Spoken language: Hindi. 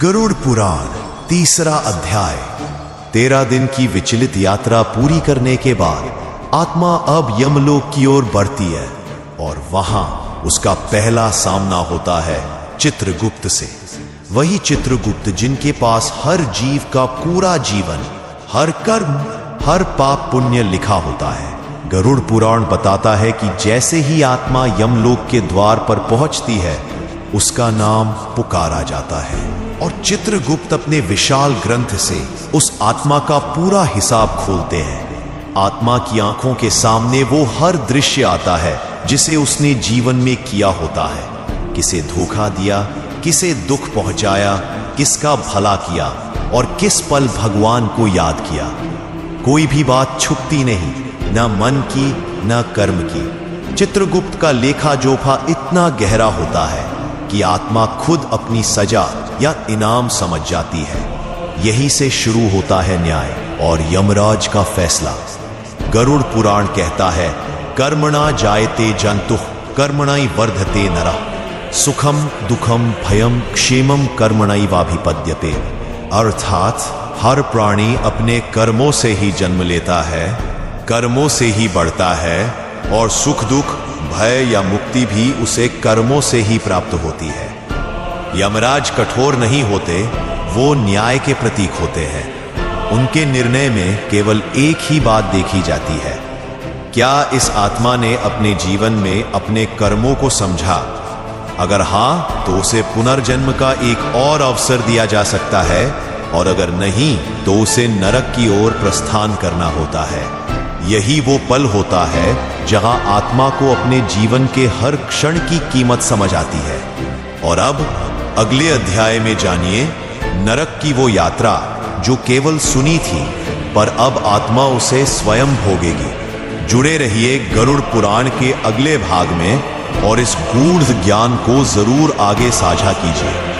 गरुड़ पुराण तीसरा अध्याय। 13 दिन की विचलित यात्रा पूरी करने के बाद आत्मा अब यमलोक की ओर बढ़ती है और वहां उसका पहला सामना होता है चित्रगुप्त से। वही चित्रगुप्त जिनके पास हर जीव का पूरा जीवन, हर कर्म, हर पाप पुण्य लिखा होता है। गरुड़ पुराण बताता है कि जैसे ही आत्मा यमलोक के द्वार पर पहुंचती है, उसका नाम पुकारा जाता है और चित्रगुप्त अपने विशाल ग्रंथ से उस आत्मा का पूरा हिसाब खोलते हैं। आत्मा की आंखों के सामने वो हर दृश्य आता है जिसे उसने जीवन में किया होता है। किसे धोखा दिया, किसे दुख पहुंचाया, किसका भला किया और किस पल भगवान को याद किया। कोई भी बात छुपती नहीं, न मन की न कर्म की। चित्रगुप्त का लेखा जोखा इतना गहरा होता है कि आत्मा खुद अपनी सजा या इनाम समझ जाती है। यही से शुरू होता है न्याय और यमराज का फैसला। गरुड़ पुराण कहता है, कर्मणा जायते जंतुः कर्मणैव वर्धते नरः सुखम दुखम भयम क्षेमम कर्मणैवाभिपद्यते। अर्थात हर प्राणी अपने कर्मों से ही जन्म लेता है, कर्मों से ही बढ़ता है और सुख दुख, भय या मुक्ति भी उसे कर्मों से ही प्राप्त होती है। यमराज कठोर नहीं होते, वो न्याय के प्रतीक होते हैं। उनके निर्णय में केवल एक ही बात देखी जाती है, क्या इस आत्मा ने अपने जीवन में अपने कर्मों को समझा। अगर हां, तो उसे पुनर्जन्म का एक और अवसर दिया जा सकता है और अगर नहीं, तो उसे नरक की ओर प्रस्थान करना होता है। यही वो पल होता है जहां आत्मा को अपने जीवन के हर क्षण की कीमत समझ आती है। और अब अगले अध्याय में जानिए नरक की वो यात्रा जो केवल सुनी थी, पर अब आत्मा उसे स्वयं भोगेगी। जुड़े रहिए गरुड़ पुराण के अगले भाग में और इस गूढ़ ज्ञान को जरूर आगे साझा कीजिए।